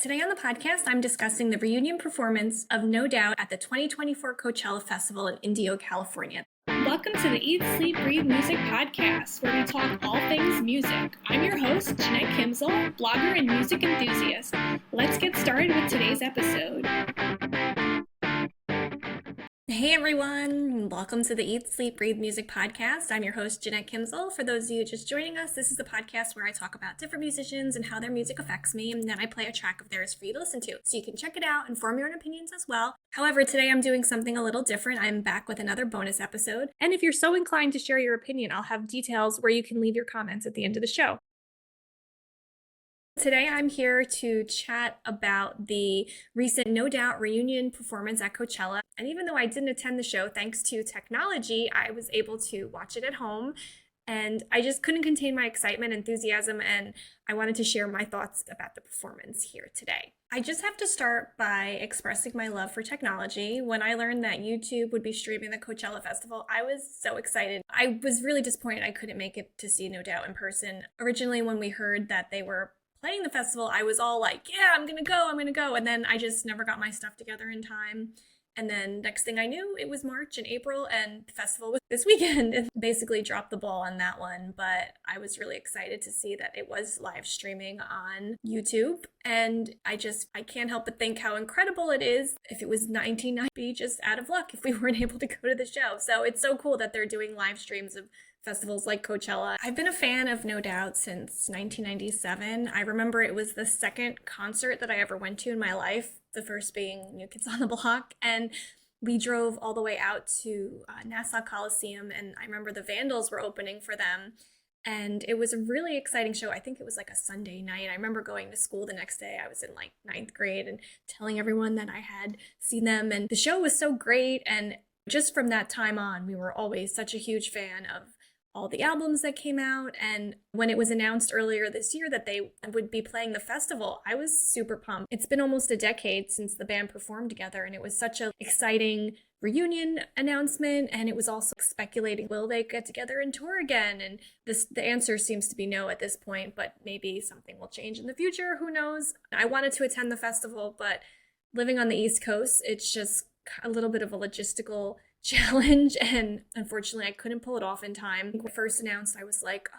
Today on the podcast, I'm discussing the reunion performance of No Doubt at the 2024 Coachella Festival in Indio, California. Welcome to the Eat, Sleep, Breathe Music podcast, where we talk all things music. I'm your host, Jeanette Kimsel, blogger and music enthusiast. Let's get started with today's episode. Hey everyone, welcome to the Eat, Sleep, Breathe Music podcast. I'm your host, Jeanette Kimsel. For those of you just joining us, this is the podcast where I talk about different musicians and how their music affects me, and then I play a track of theirs for you to listen to. So you can check it out and form your own opinions as well. However, today I'm doing something a little different. I'm back with another bonus episode. And if you're so inclined to share your opinion, I'll have details where you can leave your comments at the end of the show. Today I'm here to chat about the recent No Doubt reunion performance at Coachella. And even though I didn't attend the show, thanks to technology, I was able to watch it at home. And I just couldn't contain my excitement, enthusiasm, and I wanted to share my thoughts about the performance here today. I just have to start by expressing my love for technology. When I learned that YouTube would be streaming the Coachella Festival, I was so excited. I was really disappointed I couldn't make it to see No Doubt in person. Originally, when we heard that they were playing the festival, I was all like, yeah, I'm gonna go. And then I just never got my stuff together in time. And then next thing I knew, it was March and April and the festival was this weekend, and basically dropped the ball on that one. But I was really excited to see that it was live streaming on YouTube. And I can't help but think how incredible it is. If it was 1990, be just out of luck if we weren't able to go to the show. So it's so cool that they're doing live streams of festivals like Coachella. I've been a fan of No Doubt since 1997. I remember it was the second concert that I ever went to in my life, the first being New Kids on the Block. And we drove all the way out to Nassau Coliseum, and I remember the Vandals were opening for them. And it was a really exciting show. I think it was like a Sunday night. I remember going to school the next day. I was in like 9th grade and telling everyone that I had seen them. And the show was so great. And just from that time on, we were always such a huge fan of all the albums that came out. And when it was announced earlier this year that they would be playing the festival, I was super pumped. It's been almost a decade since the band performed together, and it was such an exciting reunion announcement. And it was also speculating, will they get together and tour again? And the answer seems to be no at this point, but maybe something will change in the future. Who knows? I wanted to attend the festival, but living on the East Coast, it's just a little bit of a logistical challenge, and unfortunately I couldn't pull it off in time. When I first announced, I was like,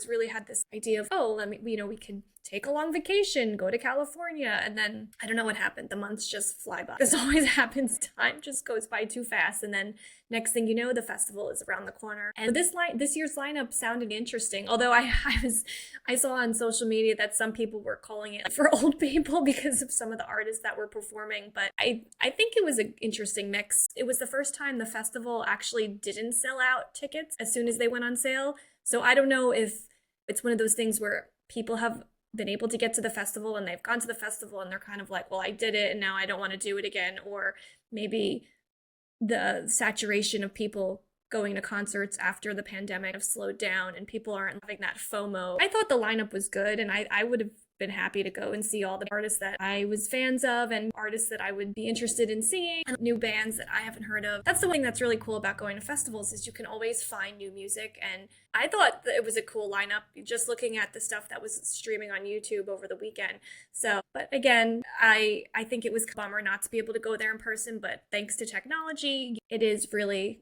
really had this idea of, we could take a long vacation, go to California, and then I don't know what happened. The months just fly by. This always happens. Time just goes by too fast, and then next thing you know, the festival is around the corner. And this year's lineup sounded interesting, although I saw on social media that some people were calling it for old people because of some of the artists that were performing. But I think it was an interesting mix. It was the first time the festival actually didn't sell out tickets as soon as they went on sale. So I don't know if it's one of those things where people have been able to get to the festival and they've gone to the festival and they're kind of like, well, I did it and now I don't want to do it again. Or maybe the saturation of people going to concerts after the pandemic have slowed down and people aren't having that FOMO. I thought the lineup was good, and I would have been happy to go and see all the artists that I was fans of and artists that I would be interested in seeing and new bands that I haven't heard of. That's the one thing that's really cool about going to festivals, is you can always find new music, and I thought that it was a cool lineup just looking at the stuff that was streaming on YouTube over the weekend. So, but again, I think it was a bummer not to be able to go there in person, but thanks to technology, it is really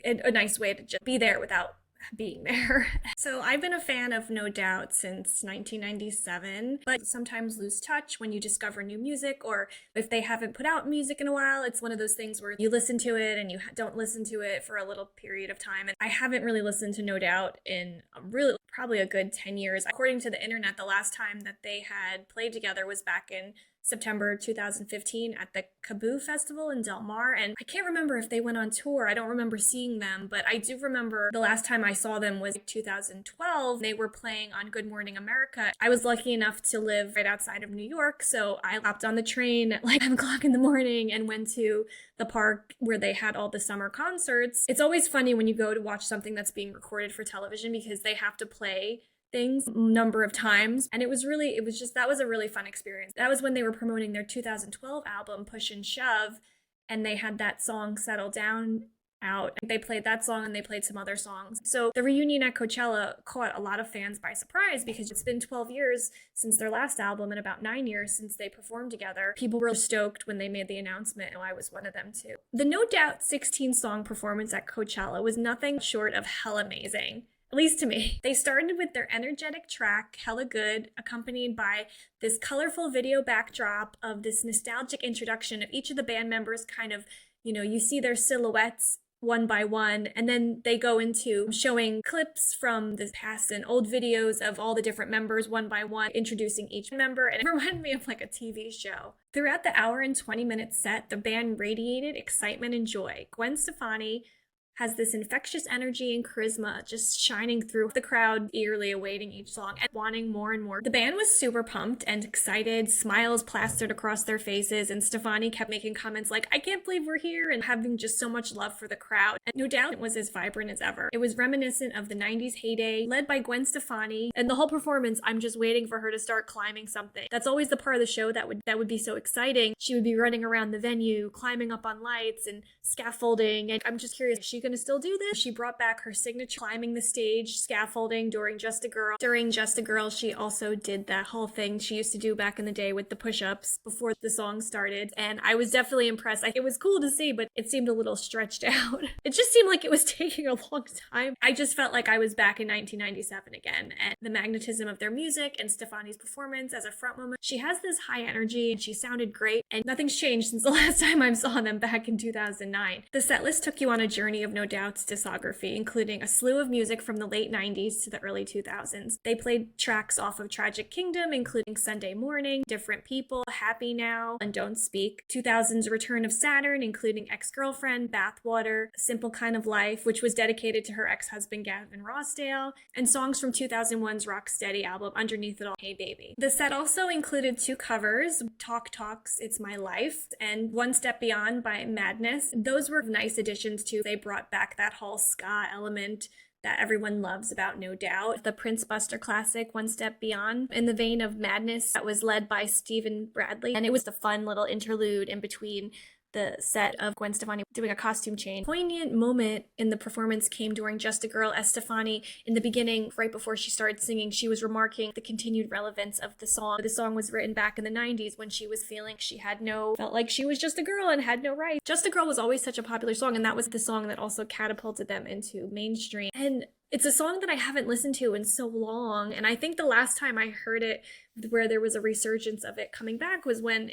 a nice way to just be there without being there. So I've been a fan of No Doubt since 1997, but sometimes lose touch when you discover new music, or if they haven't put out music in a while. It's one of those things where you listen to it and you don't listen to it for a little period of time. And I haven't really listened to No Doubt in probably a good 10 years. According to the internet, the last time that they had played together was back in September 2015 at the Kaboo Festival in Del Mar. And I can't remember if they went on tour. I don't remember seeing them, but I do remember the last time I saw them was 2012. They were playing on Good Morning America. I was lucky enough to live right outside of New York, so I hopped on the train at like 5 o'clock in the morning and went to the park where they had all the summer concerts. It's always funny when you go to watch something that's being recorded for television because they have to play things number of times, and that was a really fun experience. That was when they were promoting their 2012 album Push and Shove, and they had that song Settle Down out. They played that song and they played some other songs. So the reunion at Coachella caught a lot of fans by surprise because it's been 12 years since their last album and about 9 years since they performed together. People were stoked when they made the announcement, and I was one of them too. The No Doubt 16-song performance at Coachella was nothing short of hell amazing. At least to me. They started with their energetic track, Hella Good, accompanied by this colorful video backdrop of this nostalgic introduction of each of the band members kind of, you see their silhouettes one by one, and then they go into showing clips from the past and old videos of all the different members one by one, introducing each member, and it reminded me of like a TV show. Throughout the hour and 20-minute set, the band radiated excitement and joy. Gwen Stefani has this infectious energy and charisma just shining through the crowd, eagerly awaiting each song and wanting more and more. The band was super pumped and excited, smiles plastered across their faces, and Stefani kept making comments like, "I can't believe we're here," and having just so much love for the crowd. And No Doubt was as vibrant as ever. It was reminiscent of the 90s heyday, led by Gwen Stefani, and the whole performance, I'm just waiting for her to start climbing something. That's always the part of the show that would be so exciting. She would be running around the venue, climbing up on lights and scaffolding, and I'm just curious, is she going to still do this? She brought back her signature climbing the stage, scaffolding during Just a Girl. During Just a Girl, she also did that whole thing she used to do back in the day with the push-ups before the song started, and I was definitely impressed. It was cool to see, but it seemed a little stretched out. It just seemed like it was taking a long time. I just felt like I was back in 1997 again, and the magnetism of their music and Stefani's performance as a frontwoman. She has this high energy, and she sounded great, and nothing's changed since the last time I saw them back in 2009. The setlist took you on a journey of No Doubt's discography, including a slew of music from the late 90s to the early 2000s. They played tracks off of Tragic Kingdom, including Sunday Morning, Different People, Happy Now, and Don't Speak. 2000's Return of Saturn, including Ex-Girlfriend, Bathwater, Simple Kind of Life, which was dedicated to her ex-husband Gavin Rossdale, and songs from 2001's Rocksteady album, Underneath It All, Hey Baby. The set also included 2 covers, Talk Talks, It's My Life, and One Step Beyond by Madness. Those were nice additions too. They brought back that whole ska element that everyone loves about No Doubt. The Prince Buster classic, One Step Beyond, in the vein of Madness, that was led by Stephen Bradley, and it was the fun little interlude in between the set of Gwen Stefani doing a costume change. Poignant moment in the performance came during Just a Girl, as Stefani, in the beginning, right before she started singing, she was remarking the continued relevance of the song. The song was written back in the 90s when she was feeling felt like she was just a girl and had no rights. Just a Girl was always such a popular song, and that was the song that also catapulted them into mainstream. And it's a song that I haven't listened to in so long, and I think the last time I heard it where there was a resurgence of it coming back was when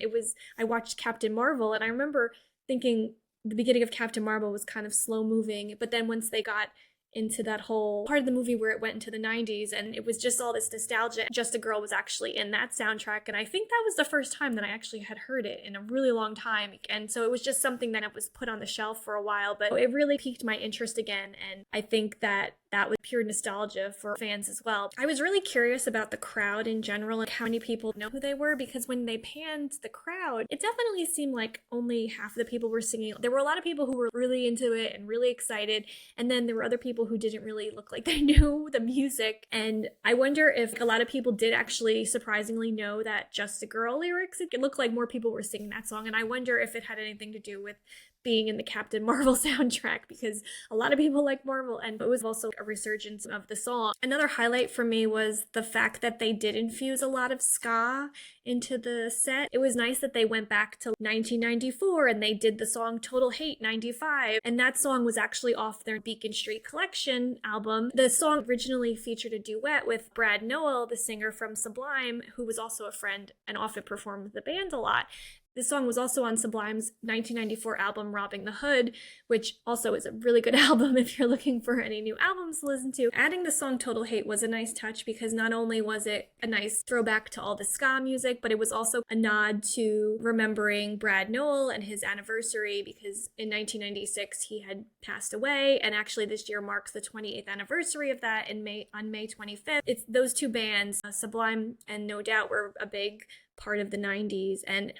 I watched Captain Marvel, and I remember thinking the beginning of Captain Marvel was kind of slow moving, but then once they got into that whole part of the movie where it went into the 90s and it was just all this nostalgia, Just a Girl was actually in that soundtrack, and I think that was the first time that I actually had heard it in a really long time, and so it was just something that was put on the shelf for a while, but it really piqued my interest again, and I think that was pure nostalgia for fans as well. I was really curious about the crowd in general and how many people know who they were, because when they panned the crowd, it definitely seemed like only half of the people were singing. There were a lot of people who were really into it and really excited, and then there were other people who didn't really look like they knew the music, and I wonder if a lot of people did actually surprisingly know that Just a Girl lyrics. It looked like more people were singing that song, and I wonder if it had anything to do with being in the Captain Marvel soundtrack, because a lot of people like Marvel, and it was also a resurgence of the song. Another highlight for me was the fact that they did infuse a lot of ska into the set. It was nice that they went back to 1994 and they did the song Total Hate 95, and that song was actually off their Beacon Street Collection album. The song originally featured a duet with Brad Noel, the singer from Sublime, who was also a friend and often performed with the band a lot. This song was also on Sublime's 1994 album, Robbing the Hood, which also is a really good album if you're looking for any new albums to listen to. Adding the song Total Hate was a nice touch because not only was it a nice throwback to all the ska music, but it was also a nod to remembering Brad Noel and his anniversary, because in 1996 he had passed away, and actually this year marks the 28th anniversary of that on May 25th. It's those two bands, Sublime and No Doubt, were a big part of the 90s, and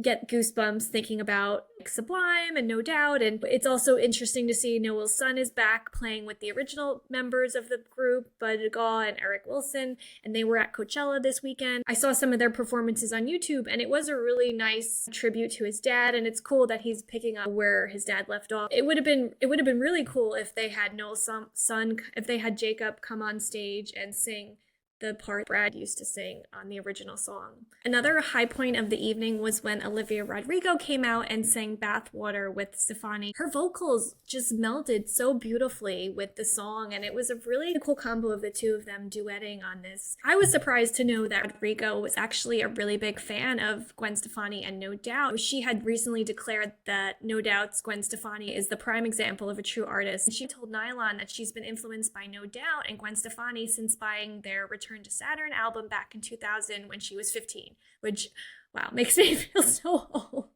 get goosebumps thinking about Sublime and No Doubt. And it's also interesting to see Noel's son is back playing with the original members of the group, Bud Gaw and Eric Wilson, and they were at Coachella this weekend. I saw some of their performances on YouTube, and it was a really nice tribute to his dad, and it's cool that he's picking up where his dad left off. It would have been really cool if they had Noel's son, if they had Jacob come on stage and sing the part Brad used to sing on the original song. Another high point of the evening was when Olivia Rodrigo came out and sang Bathwater with Stefani. Her vocals just melted so beautifully with the song, and it was a really cool combo of the two of them duetting on this. I was surprised to know that Rodrigo was actually a really big fan of Gwen Stefani and No Doubt. She had recently declared that No Doubt's Gwen Stefani is the prime example of a true artist. She told Nylon that she's been influenced by No Doubt and Gwen Stefani since buying their Return to Saturn album back in 2000 when she was 15, which, wow, makes me feel so old.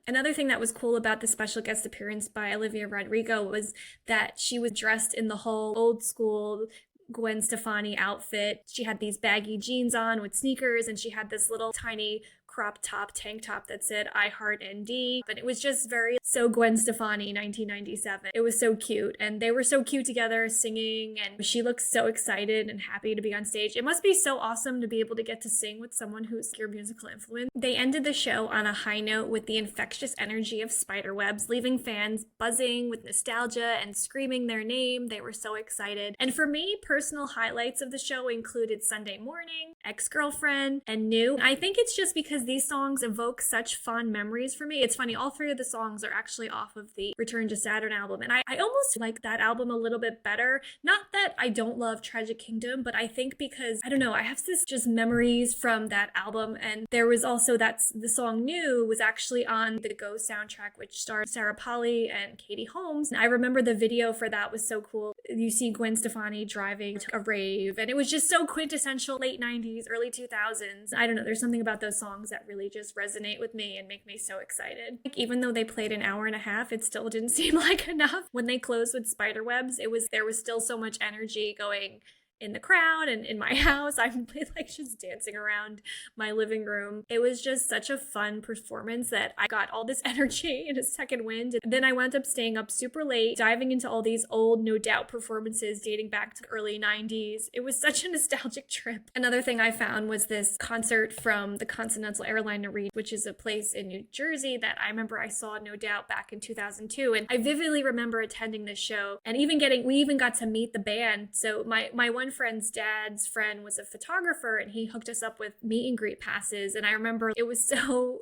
Another thing that was cool about the special guest appearance by Olivia Rodrigo was that she was dressed in the whole old school Gwen Stefani outfit. She had these baggy jeans on with sneakers, and she had this little tiny crop top tank top that said I Heart ND, but it was just so Gwen Stefani 1997. It was so cute, and they were so cute together singing, and she looked so excited and happy to be on stage. It must be so awesome to be able to get to sing with someone who's your musical influence. They ended the show on a high note with the infectious energy of spiderwebs, leaving fans buzzing with nostalgia and screaming their name. They were so excited. And for me, personal highlights of the show included Sunday Morning, Ex-Girlfriend, and New. I think it's just because these songs evoke such fond memories for me. It's funny, all three of the songs are actually off of the Return to Saturn album, and I almost like that album a little bit better. Not that I don't love Tragic Kingdom, but I think because, I don't know, I have this just memories from that album, and there was also the song New was actually on the Go soundtrack, which starred Sarah Polley and Katie Holmes. And I remember the video for that was so cool. You see Gwen Stefani driving to a rave, and it was just so quintessential late 90s, early 2000s. I don't know, there's something about those songs that really just resonate with me and make me so excited. Like, even though they played an hour and a half, it still didn't seem like enough. When they closed with Spiderwebs, there was still so much energy going in the crowd and in my house. I'm like just dancing around my living room. It was just such a fun performance that I got all this energy in a second wind. And then I wound up staying up super late, diving into all these old No Doubt performances dating back to the early 90s. It was such a nostalgic trip. Another thing I found was this concert from the Continental Airliner Arena, which is a place in New Jersey that I remember I saw No Doubt back in 2002. And I vividly remember attending this show and we even got to meet the band. So my one friend's dad's friend was a photographer, and he hooked us up with meet and greet passes. And I remember it was so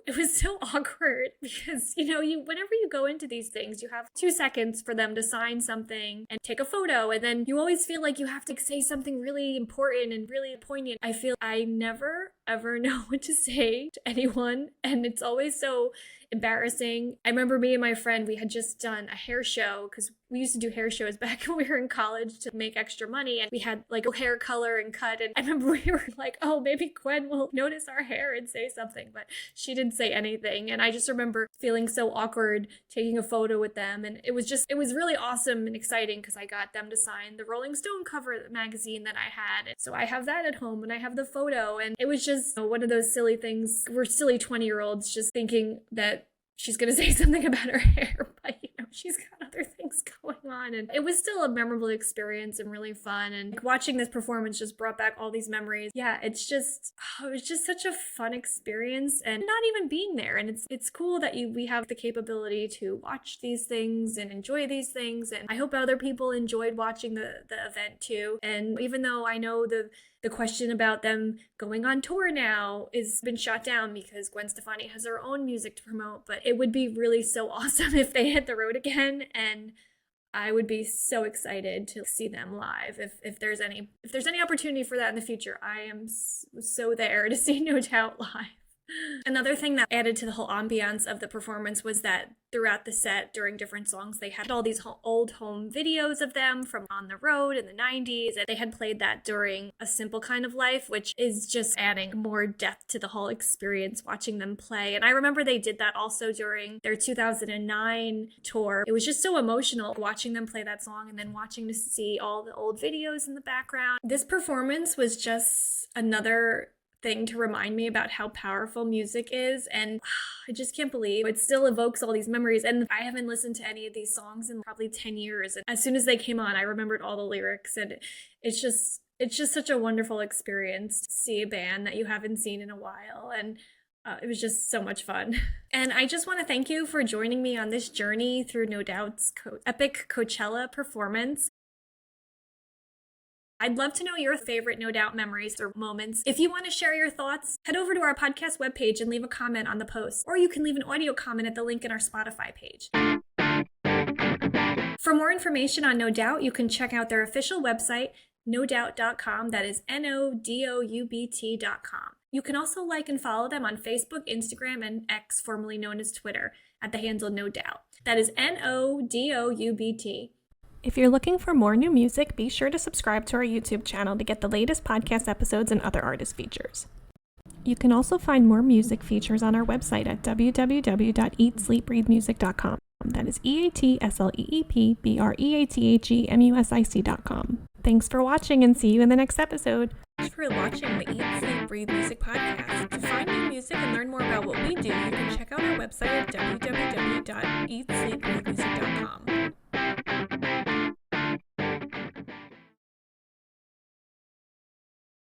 awkward because, whenever you go into these things, you have 2 seconds for them to sign something and take a photo. And then you always feel like you have to say something really important and really poignant. I feel I never, ever know what to say to anyone. And it's always so embarrassing. I remember me and my friend, we had just done a hair show because we used to do hair shows back when we were in college to make extra money, and we had like a hair color and cut, and I remember we were like, oh, maybe Gwen will notice our hair and say something, but she didn't say anything. And I just remember feeling so awkward taking a photo with them, and it was really awesome and exciting because I got them to sign the Rolling Stone cover magazine that I had, and so I have that at home and I have the photo, and it was just one of those silly things. We're silly 20-year-olds just thinking that she's gonna say something about her hair, but she's got other things going on. And it was still a memorable experience and really fun. And watching this performance just brought back all these memories. Yeah, it was just such a fun experience, and not even being there. And it's cool that we have the capability to watch these things and enjoy these things. And I hope other people enjoyed watching the event too. And even though I know the question about them going on tour now has been shot down because Gwen Stefani has her own music to promote, but it would be really so awesome if they hit the road again, and I would be so excited to see them live. If there's any opportunity for that in the future, I am so there to see No Doubt live. Another thing that added to the whole ambiance of the performance was that throughout the set, during different songs, they had all these old home videos of them from on the road in the 90s, and they had played that during A Simple Kind of Life, which is just adding more depth to the whole experience watching them play. And I remember they did that also during their 2009 tour. It was just so emotional watching them play that song and then watching to see all the old videos in the background. This performance was just another thing to remind me about how powerful music is. And I just can't believe it still evokes all these memories. And I haven't listened to any of these songs in probably 10 years. And as soon as they came on, I remembered all the lyrics. And it's just such a wonderful experience to see a band that you haven't seen in a while. And it was just so much fun. And I just want to thank you for joining me on this journey through No Doubt's epic Coachella performance. I'd love to know your favorite No Doubt memories or moments. If you want to share your thoughts, head over to our podcast webpage and leave a comment on the post, or you can leave an audio comment at the link in our Spotify page. For more information on No Doubt, you can check out their official website, nodoubt.com. That is NODOUBT.com. You can also like and follow them on Facebook, Instagram, and X, formerly known as Twitter, at the handle No Doubt. That is NODOUBT. If you're looking for more new music, be sure to subscribe to our YouTube channel to get the latest podcast episodes and other artist features. You can also find more music features on our website at www.eatsleepbreathemusic.com. That is EATSLEEPBREATHEMUSIC.com. Thanks for watching and see you in the next episode. Thanks for watching the Eat, Sleep, Breathe Music podcast. To find new music and learn more about what we do, you can check out our website at www.eatsleepbreathemusic.com.